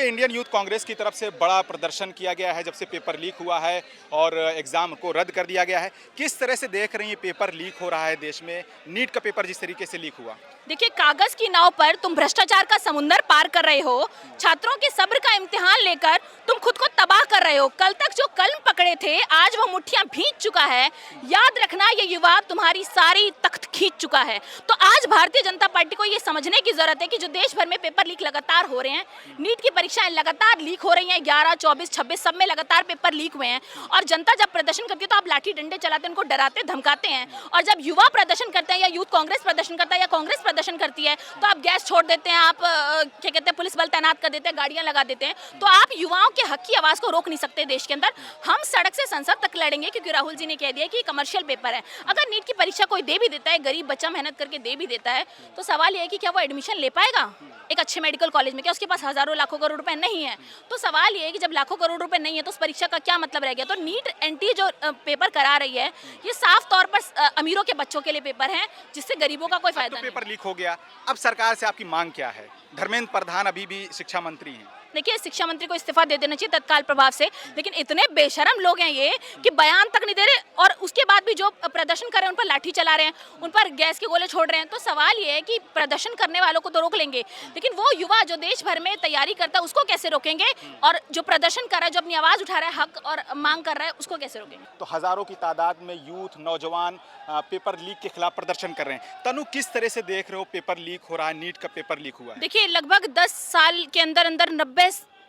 देखिए, Indian youth Congress की तरफ से बड़ा प्रदर्शन किया गया है जब से पेपर लीक हुआ है और एग्ज़ाम को रद्द कर दिया गया है। किस तरह से देख रही हैं पेपर लीक हो रहा है देश में, नीट का पेपर जिस तरीके से लीक हुआ? देखिए, कागज की नाव पर तुम भ्रष्टाचार का समुंदर पार कर रहे हो। छात्रों के सब्र का इम्तिहान लेकर तुम खुद को तबाह कर रहे हो। कल तक जो कलम पकड़े थे, आज वो मुट्ठियां भींच चुका है। याद रखना, ये युवा तुम्हारी सारी तख्त खींच चुका है। तो आज भारतीय जनता पार्टी को ये समझने की जरूरत है कि जो देश भर में पेपर लीक लगातार हो रहे हैं, नीट की परीक्षाएं लगातार लीक हो रही हैं, 11, 24, 26 सब में लगातार पेपर लीक हुए हैं। और जनता जब प्रदर्शन करती है तो आप लाठी डंडे चलाते हैं, उनको डराते धमकाते हैं। और जब युवा प्रदर्शन करते हैं या यूथ कांग्रेस प्रदर्शन करता है या कांग्रेस प्रदर्शन करती है तो आप गैस छोड़ देते हैं, आप क्या कहते हैं, पुलिस बल तैनात कर देते हैं, गाड़ियां लगा देते हैं। तो आप युवाओं के हक की आवाज को रोक नहीं सकते देश के अंदर। हम सड़क से संसद तक लड़ेंगे क्योंकि राहुल जी ने कह दिया कि कमर्शियल पेपर है। अगर नीट की परीक्षा कोई दे भी देता है, गरीब बच्चा मेहनत करके दे भी देता है, तो सवाल ये है कि क्या वो एडमिशन ले पाएगा एक अच्छे मेडिकल कॉलेज में? क्या उसके पास हजारों लाखों करोड़ रुपए नहीं है? तो सवाल ये है कि जब लाखों करोड़ रुपए नहीं है तो उस परीक्षा का क्या मतलब रह गया? तो नीट एनटी जो पेपर करा रही है, ये साफ तौर पर अमीरों के बच्चों के लिए पेपर है, जिससे गरीबों का कोई फायदा नहीं। पेपर लीक हो गया, अब सरकार से आपकी मांग क्या है? धर्मेंद्र प्रधान अभी भी शिक्षा मंत्री हैं। देखिए, शिक्षा मंत्री को इस्तीफा दे देना चाहिए तत्काल प्रभाव से, लेकिन इतने बेशरम लोग हैं ये कि बयान तक नहीं दे रहे और उसके बाद भी जो प्रदर्शन कर रहे हैं उन पर लाठी चला रहे हैं, उन पर गैस के गोले छोड़ रहे हैं। तो सवाल ये है कि प्रदर्शन करने वालों को तो रोक लेंगे, लेकिन वो युवा जो देश भर में तैयारी करता है उसको कैसे रोकेंगे? और जो प्रदर्शन कर रहा है, जो अपनी आवाज उठा रहा है, हक और मांग कर रहा है, उसको कैसे रोकेंगे? तो हजारों की तादाद में यूथ, नौजवान पेपर लीक के खिलाफ प्रदर्शन कर रहे हैं। तनु, किस तरह से देख रहे हो पेपर लीक हो रहा है, नीट का पेपर लीक हुआ है? देखिए, लगभग 10 साल के अंदर अंदर 90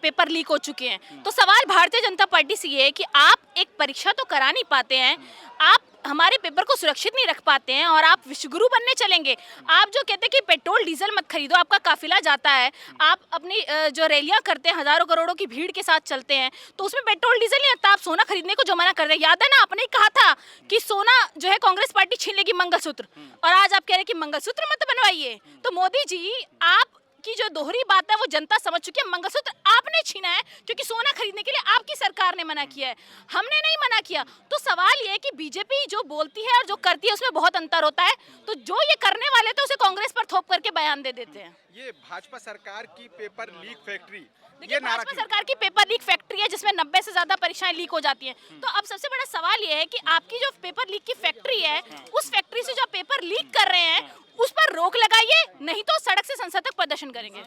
पेपर लीक हो चुके हैं। तो सवाल भारतीय जनता पार्टी से ये है कि आप एक परीक्षा तो करा नहीं पाते हैं, आप हमारे पेपर को सुरक्षित नहीं रख पाते हैं और आप विश्वगुरु बनने चलेंगे। आप जो कहते हैं कि पेट्रोल डीजल मत खरीदो, आपका काफिला जाता है, आप अपनी जो रैलियां करते हैं, हजारों करोड़ों की भीड़ के साथ चलते हैं, तो उसमें पेट्रोल डीजल नहीं आता, आप सोना खरीदने को जो मना कर रहे हैं। याद है ना, आपने ही कहा था कि सोना जो है कांग्रेस पार्टी छीन लेगी, मंगलसूत्र, और आज आप कह रहे हैं कि मंगलसूत्र मत बनवाइए। तो मोदी जी, आप की जो दोहरी बात है वो जनता समझ चुकी है। मंगलसूत्र आपने छीना है क्योंकि सोना खरीदने के लिए आपकी सरकार ने मना किया है, हमने नहीं मना किया। तो सवाल ये है कि बीजेपी जो बोलती है और जो करती है उसमें बहुत अंतर होता है। तो जो ये करने वाले थे उसे कांग्रेस पर थोप करके बयान दे देते हैं। ये भाजपा सरकार की पेपर लीक फैक्ट्री, देखिए, भाजपा सरकार की पेपर लीक फैक्ट्री है जिसमें 90 से ज्यादा परीक्षाएं लीक हो जाती हैं। तो अब सबसे बड़ा सवाल ये है कि आपकी जो पेपर लीक की फैक्ट्री है, उस फैक्ट्री से जो पेपर लीक कर रहे हैं उस पर रोक लगाइए, नहीं तो सड़क से संसद तक प्रदर्शन करेंगे।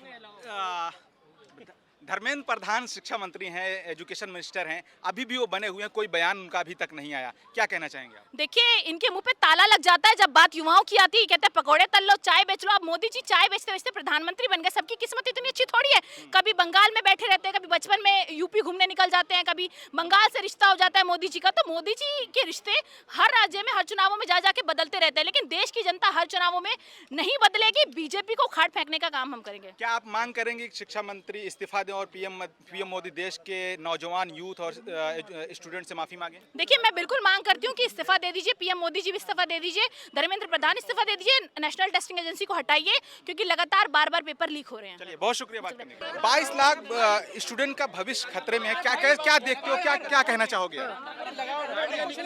धर्मेंद्र प्रधान शिक्षा मंत्री हैं, एजुकेशन मिनिस्टर हैं, अभी भी वो बने हुए हैं, कोई बयान उनका अभी तक नहीं आया। क्या कहना चाहेंगे आप? देखिए, इनके मुंह पे ताला लग जाता है जब बात युवाओं की आती है। कहते हैं पकौड़े तल लो, चाय बेच लो। अब मोदी जी चाय बेचते बेचते प्रधानमंत्री बन गए। सबकी किस्मत इतनी अच्छी थोड़ी है। कभी बंगाल में बैठे रहते हैं, कभी बचपन में यूपी घूमने निकल जाते हैं, कभी बंगाल से रिश्ता हो जाता है मोदी जी का। तो मोदी जी के रिश्ते हर राज्य में, हर चुनावों में जा जाके बदलते रहते हैं, लेकिन देश की जनता हर चुनावों में नहीं बदलेगी। बीजेपी को उखाड़ फेंकने का काम हम करेंगे। क्या आप मांग करेंगे कि शिक्षा मंत्री इस्तीफा दें और पीएम मोदी देश के नौजवान, यूथ और स्टूडेंट से माफी मांगे? देखिए, मैं बिल्कुल मांग करती हूँ कि इस्तीफा दे दीजिए, पीएम मोदी जी भी इस्तीफा दे दीजिए, धर्मेंद्र प्रधान इस्तीफा दे दीजिए, नेशनल टेस्टिंग एजेंसी को हटाइए, क्योंकि लगातार बार बार पेपर लीक हो रहे हैं। चलिए, बहुत शुक्रिया बात करने के लिए। 22 लाख स्टूडेंट का भविष्य खतरे में है, क्या देखते हो, क्या कहना चाहोगे?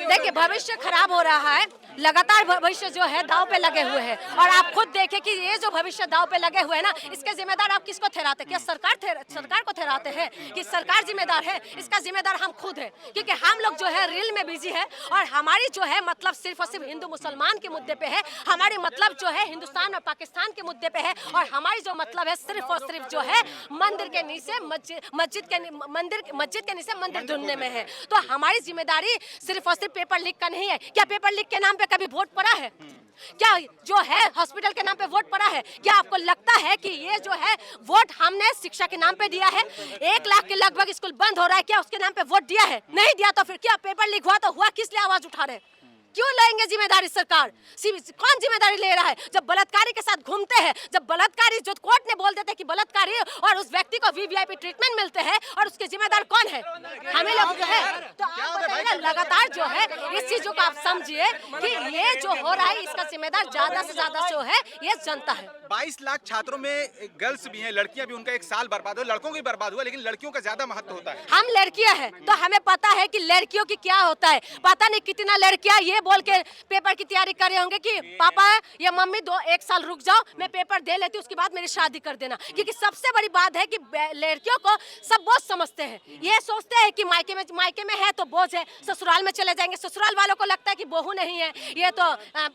देखिए, भविष्य खराब हो रहा है, लगातार भविष्य जो है दांव पे लगे हुए हैं। और आप खुद देखें कि ये जो भविष्य दांव पे लगे हुए हैं ना, इसके जिम्मेदार आप किसको ठहराते हैं? क्या सरकार को ठहराते हैं कि सरकार जिम्मेदार है? इसका जिम्मेदार हम खुद है, क्योंकि हम लोग जो है रील में बिजी है और हमारी जो है मतलब सिर्फ और सिर्फ हिंदू मुसलमान के मुद्दे पे है, हमारी मतलब जो है हिंदुस्तान और पाकिस्तान के मुद्दे पे है, और हमारी जो मतलब है सिर्फ और सिर्फ जो है मंदिर के नीचे मस्जिद के नीचे मंदिर ढूंढने में है। तो हमारी जिम्मेदारी सिर्फ और सिर्फ पेपर लीक का नहीं है। क्या पेपर लीक के नाम पे कभी वोट पड़ा है? क्या जो है हॉस्पिटल के नाम पे वोट पड़ा है? क्या आपको लगता है कि ये जो है वोट हमने शिक्षा के नाम पे दिया है? 1 लाख के लगभग स्कूल बंद हो रहा है, क्या उसके नाम पे वोट दिया है? नहीं दिया। तो फिर क्या पेपर लीक हुआ तो हुआ किस लिए आवाज उठा रहे? क्यों लेंगे जिम्मेदारी सरकार? कौन जिम्मेदारी ले रहा है? जब बलात्कारी के साथ घूमते हैं, जब बलात्कारी जो कोर्ट ने बोल देते कि बलात्कारी और उस व्यक्ति को वीवीआईपी ट्रीटमेंट मिलते हैं, और उसके जिम्मेदार कौन है? हमें लोग जो है। तो आप बताइए, लगातार जो है इस चीजों को आप समझिए कि ये जो हो रहा है इसका जिम्मेदार ज्यादा से ज्यादा जो है ये जनता है। 22 लाख छात्रों में गर्ल्स भी हैं, लड़कियां भी, उनका एक साल बर्बाद हुआ, लड़कों की बर्बाद हुआ, लेकिन लड़कियों का ज्यादा महत्व होता है। हम लड़कियां हैं तो हमें पता है कि लड़कियों की क्या होता है। पता नहीं कितना लड़कियां ये बोल के पेपर की तैयारी कर रहे होंगे कि पापा या मम्मी 1 साल रुक जाओ, मैं पेपर दे लेती हूँ, उसके बाद मेरी शादी कर देना। क्योंकि सबसे बड़ी बात है कि लड़कियों को सब बोझ समझते हैं। ये सोचते हैं कि मायके में है तो बोझ है, ससुराल में चले जाएंगे, ससुराल वालों को लगता है कि बहू नहीं है, ये तो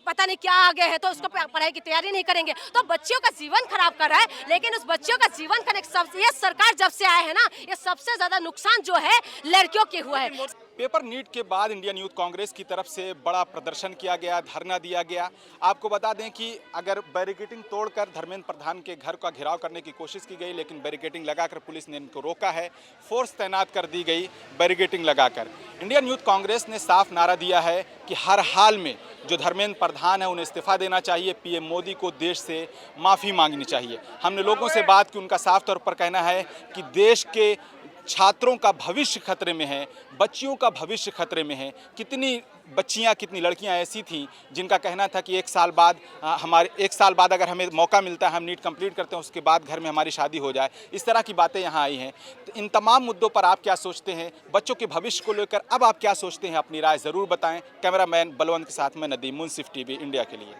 पता नहीं क्या आगे है, तो उसको पढ़ाई की तैयारी नहीं करेंगे, तो बच्चियों का जीवन खराब कर रहा है। लेकिन उस बच्चियों का जीवन का ये सरकार जब से आए है ना, ये सबसे ज्यादा नुकसान जो है लड़कियों के हुआ है। पेपर लीक के बाद इंडियन यूथ कांग्रेस की तरफ से बड़ा प्रदर्शन किया गया, धरना दिया गया। आपको बता दें कि अगर बैरिकेडिंग तोड़कर धर्मेंद्र प्रधान के घर का घेराव करने की कोशिश की गई, लेकिन बैरिकेडिंग लगाकर पुलिस ने इनको रोका है, फोर्स तैनात कर दी गई बैरिकेडिंग लगाकर। इंडियन यूथ कांग्रेस ने साफ नारा दिया है कि हर हाल में जो धर्मेंद्र प्रधान है उन्हें इस्तीफा देना चाहिए, पीएम मोदी को देश से माफ़ी मांगनी चाहिए। हमने लोगों से बात की, उनका साफ तौर पर कहना है कि देश के छात्रों का भविष्य खतरे में है, बच्चियों का भविष्य खतरे में है। कितनी बच्चियां, कितनी लड़कियां ऐसी थीं जिनका कहना था कि 1 साल बाद अगर हमें मौका मिलता है, हम नीट कंप्लीट करते हैं, उसके बाद घर में हमारी शादी हो जाए। इस तरह की बातें यहां आई हैं। तो इन तमाम मुद्दों पर आप क्या सोचते हैं, बच्चों के भविष्य को लेकर अब आप क्या सोचते हैं, अपनी राय ज़रूर बताएं। कैमरामैन बलवंत के साथ मैं नदीम, मुंसिफ टीवी इंडिया के लिए।